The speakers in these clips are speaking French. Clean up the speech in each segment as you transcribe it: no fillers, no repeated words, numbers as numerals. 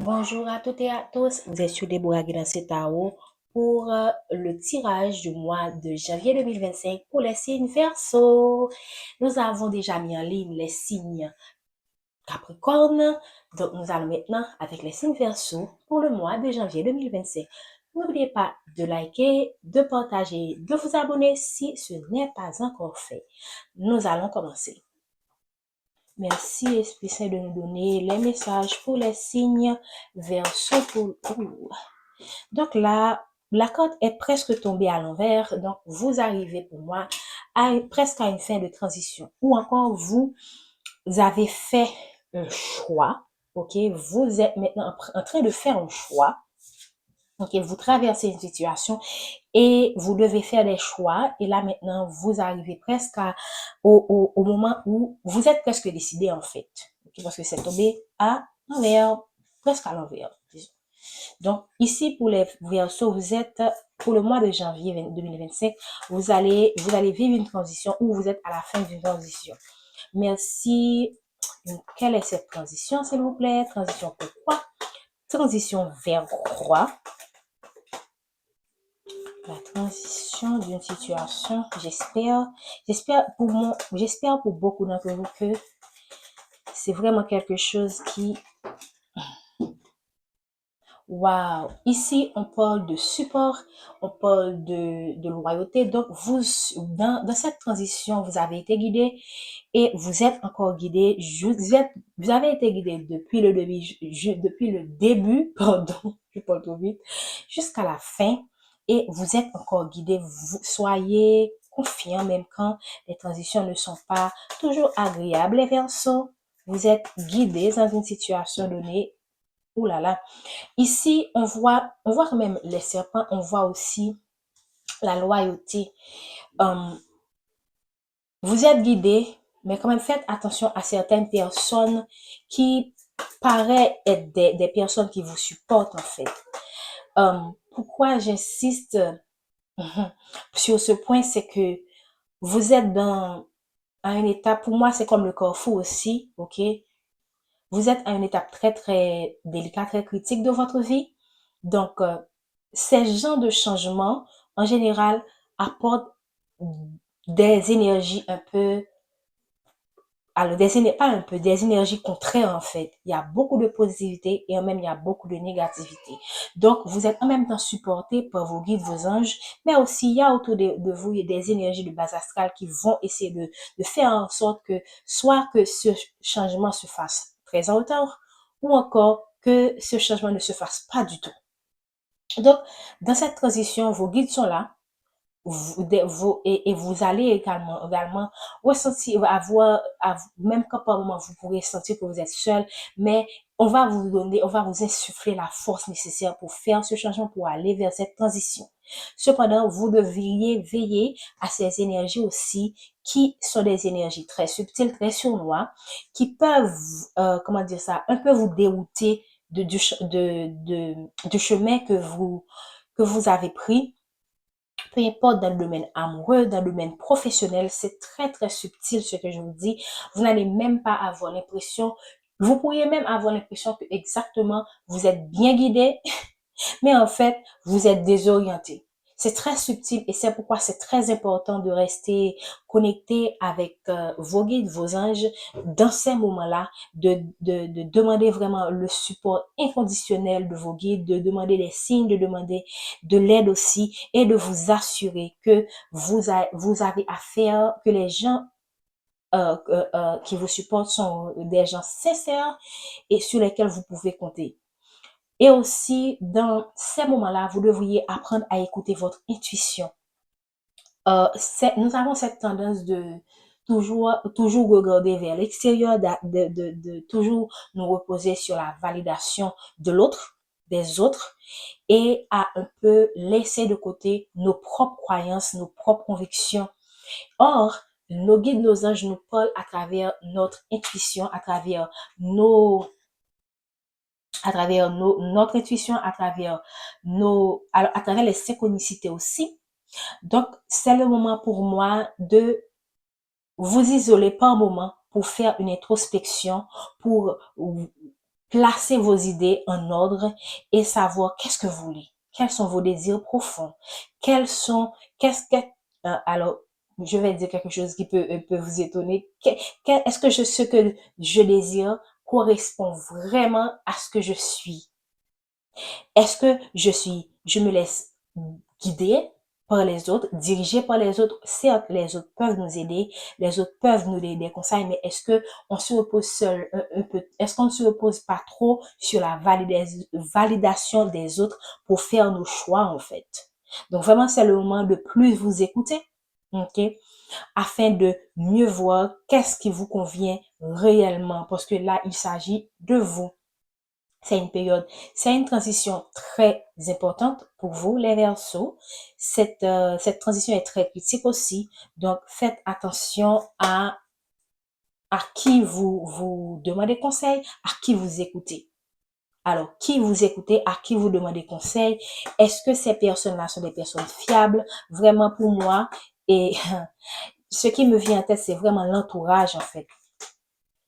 Bonjour à toutes et à tous, vous êtes sur Déborah Guédancé Tarot pour le tirage du mois de janvier 2025 pour les signes Verseau. Nous avons déjà mis en ligne les signes Capricorne, donc nous allons maintenant avec les signes Verseau pour le mois de janvier 2025. N'oubliez pas de liker, de partager, de vous abonner si ce n'est pas encore fait. Nous allons commencer. Merci Esprit Saint de nous donner les messages pour les signes Verseau pour vous. Donc là, la carte est presque tombée à l'envers. Donc, vous arrivez pour moi presque à une fin de transition. Ou encore, vous avez fait un choix. OK? Vous êtes maintenant en train de faire un choix. OK? Vous traversez une situation et vous devez faire des choix. Et là, maintenant, vous arrivez presque au moment où vous êtes presque décidé, en fait. OK? Parce que c'est tombé à l'envers, presque à l'envers, disons. Donc, ici, pour les Verseaux, vous êtes, pour le mois de janvier 2025, vous allez vivre une transition ou vous êtes à la fin d'une transition. Merci. Donc, quelle est cette transition, s'il vous plaît? Transition pourquoi? Transition vers quoi? La transition d'une situation, j'espère pour beaucoup d'entre vous que c'est vraiment quelque chose qui Wow! Ici, on parle de support, on parle de loyauté. Donc, dans cette transition, vous avez été guidé et vous êtes encore guidé. Vous avez été guidé depuis le début, pardon, je parle trop vite, jusqu'à la fin et vous êtes encore guidé. Soyez confiants même quand les transitions ne sont pas toujours agréables. Les Verseaux, vous êtes guidés dans une situation donnée. Ouh là là. Ici, on voit quand même les serpents, on voit aussi la loyauté. Euh, vous êtes guidés, mais quand même faites attention à certaines personnes qui paraissent être des personnes qui vous supportent en fait. Pourquoi j'insiste sur ce point, c'est que vous êtes à une étape, pour moi c'est comme le carrefour aussi, ok? Vous êtes à une étape très très délicate, très critique de votre vie. Donc, ces genres de changements, en général, apportent des énergies un peu, alors pas un peu, des énergies contraires en fait. Il y a beaucoup de positivité et en même il y a beaucoup de négativité. Donc, vous êtes en même temps supporté par vos guides, vos anges, mais aussi il y a autour de vous des énergies de base astrale qui vont essayer de faire en sorte que soit que ce changement se fasse très en hauteur ou encore que ce changement ne se fasse pas du tout. Donc, dans cette transition, vos guides sont là. Et vous allez également ressentir, même quand par moment vous pourrez sentir que vous êtes seul, mais on va vous insuffler la force nécessaire pour faire ce changement, pour aller vers cette transition. Cependant, vous devriez veiller à ces énergies aussi, qui sont des énergies très subtiles, très sournois, qui peuvent, comment dire ça, un peu vous dérouter du chemin que vous avez pris. Peu importe dans le domaine amoureux, dans le domaine professionnel, c'est très très subtil ce que je vous dis. Vous n'allez même pas avoir l'impression, vous pourriez même avoir l'impression que exactement vous êtes bien guidé, mais en fait, vous êtes désorienté. C'est très subtil et c'est pourquoi c'est très important de rester connecté avec vos guides, vos anges dans ces moments-là, de demander vraiment le support inconditionnel de vos guides, de demander des signes, de demander de l'aide aussi et de vous assurer que vous avez affaire, que les gens qui vous supportent sont des gens sincères et sur lesquels vous pouvez compter. Et aussi, dans ces moments-là, vous devriez apprendre à écouter votre intuition. Nous avons cette tendance de toujours regarder vers l'extérieur, de toujours nous reposer sur la validation de l'autre, des autres, et à un peu laisser de côté nos propres croyances, nos propres convictions. Or, nos guides, nos anges nous parlent à travers notre intuition, notre intuition, à travers les synchronicités aussi. Donc, c'est le moment pour moi de vous isoler par moment pour faire une introspection, pour placer vos idées en ordre et savoir qu'est-ce que vous voulez. Quels sont vos désirs profonds? Quels sont, qu'est-ce que, alors, je vais dire quelque chose qui peut vous étonner. Est-ce que ce que je désire correspond vraiment à ce que je suis? Est-ce que je me laisse guider par les autres, dirigé par les autres? Certes, les autres peuvent nous aider, les autres peuvent nous donner des conseils, mais est-ce que on se repose seul un peu, est-ce qu'on ne se repose pas trop sur la validation des autres pour faire nos choix, en fait? Donc vraiment, c'est le moment de plus vous écouter, ok? Afin de mieux voir qu'est-ce qui vous convient réellement, parce que là, il s'agit de vous. C'est une transition très importante pour vous, les Verseaux. Cette transition est très critique aussi. Donc, faites attention à qui vous demandez conseil, à qui vous écoutez. Alors, qui vous écoutez, à qui vous demandez conseil? Est-ce que ces personnes-là sont des personnes fiables? Vraiment pour moi, et ce qui me vient en tête, c'est vraiment l'entourage, en fait.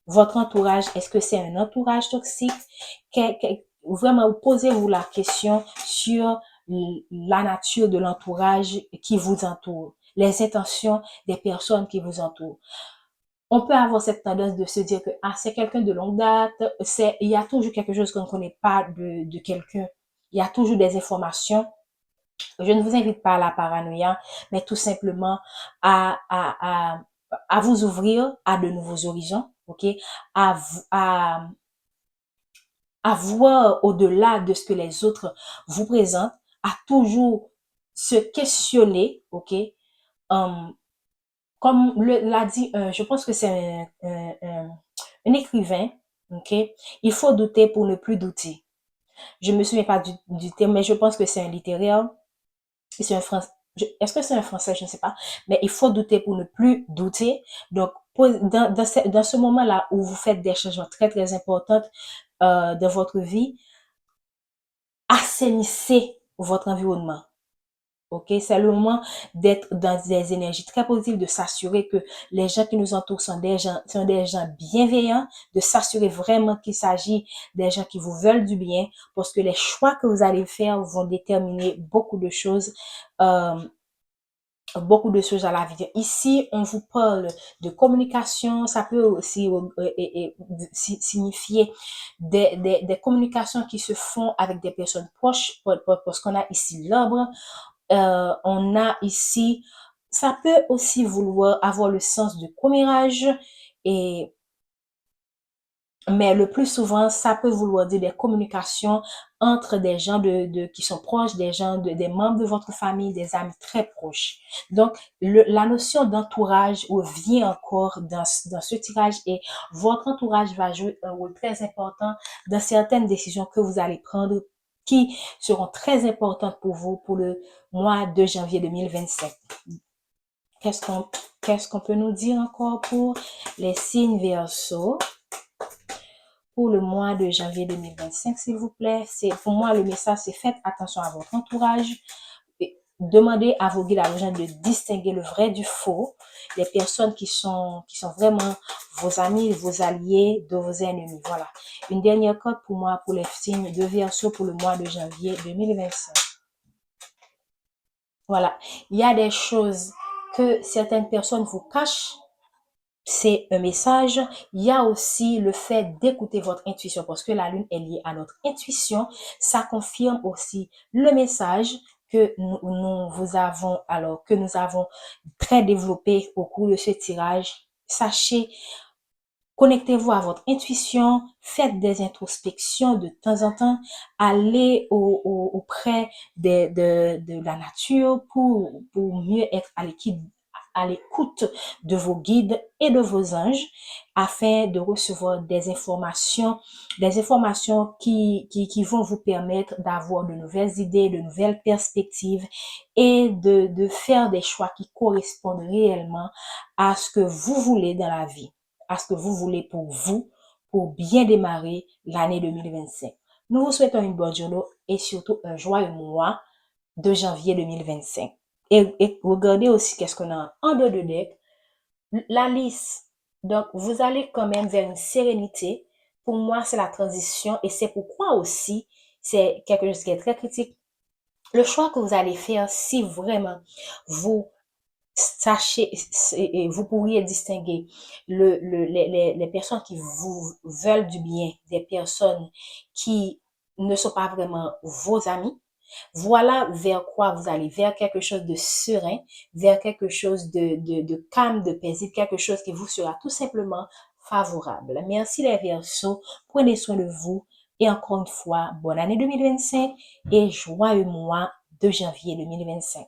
Votre entourage, est-ce que c'est un entourage toxique? Vraiment, posez-vous la question sur la nature de l'entourage qui vous entoure, les intentions des personnes qui vous entourent. On peut avoir cette tendance de se dire que c'est quelqu'un de longue date, il y a toujours quelque chose qu'on ne connaît pas de quelqu'un. Il y a toujours des informations. Je ne vous invite pas à la paranoïa, mais tout simplement à, à, à, à vous ouvrir à de nouveaux horizons, ok? À, à, à voir au-delà de ce que les autres vous présentent, à toujours se questionner, ok? Um, Comme l'a dit, je pense que c'est un écrivain, ok? Il faut douter pour ne plus douter. Je me souviens pas du terme, mais je pense que c'est un littéraire. C'est un français. Est-ce que c'est un français? Je ne sais pas. Mais il faut douter pour ne plus douter. Donc, dans ce moment-là où vous faites des changements très, très importants dans votre vie, assainissez votre environnement. Ok, c'est le moment d'être dans des énergies très positives, de s'assurer que les gens qui nous entourent sont des gens bienveillants, de s'assurer vraiment qu'il s'agit des gens qui vous veulent du bien, parce que les choix que vous allez faire vont déterminer beaucoup de choses à l'avenir. Ici, on vous parle de communication, ça peut aussi signifier des communications qui se font avec des personnes proches, parce qu'on a ici l'arbre, on a ici, ça peut aussi vouloir avoir le sens de commérage, et mais le plus souvent, ça peut vouloir dire des communications entre des gens qui sont proches, des membres de votre famille, des amis très proches. Donc, la notion d'entourage vient encore dans ce tirage, et votre entourage va jouer un rôle très important dans certaines décisions que vous allez prendre qui seront très importantes pour vous pour le mois de janvier 2025. Qu'est-ce qu'on peut nous dire encore pour les signes Verseaux? Pour le mois de janvier 2025, s'il vous plaît. Pour moi, le message, c'est faites attention à votre entourage. Demandez à vos guides, à vos gens de distinguer le vrai du faux. Les personnes qui sont vraiment vos amis, vos alliés, de vos ennemis. Voilà. Une dernière carte pour moi, pour les signes de Verseau pour le mois de janvier 2025. Voilà. Il y a des choses que certaines personnes vous cachent. C'est un message. Il y a aussi le fait d'écouter votre intuition, parce que la lune est liée à notre intuition. Ça confirme aussi le message que nous avons très développé au cours de ce tirage. Sachez, connectez-vous à votre intuition, faites des introspections de temps en temps, allez auprès de la nature pour mieux être à l'écoute de vos guides et de vos anges, afin de recevoir des informations qui vont vous permettre d'avoir de nouvelles idées, de nouvelles perspectives, et de faire des choix qui correspondent réellement à ce que vous voulez dans la vie, à ce que vous voulez pour vous, pour bien démarrer l'année 2025. Nous vous souhaitons une bonne journée et surtout un joyeux mois de janvier 2025. Et regardez aussi qu'est-ce qu'on a en deux de deck. La liste. Donc, vous allez quand même vers une sérénité. pour moi, c'est la transition et c'est pourquoi aussi, c'est quelque chose qui est très critique. Le choix que vous allez faire, si vraiment vous sachez, et vous pourriez distinguer les personnes qui vous veulent du bien des personnes qui ne sont pas vraiment vos amis. Voilà vers quoi vous allez, vers quelque chose de serein, vers quelque chose de calme, de paisible, quelque chose qui vous sera tout simplement favorable. Merci les Verseaux, prenez soin de vous et encore une fois, bonne année 2025 et joyeux mois de janvier 2025.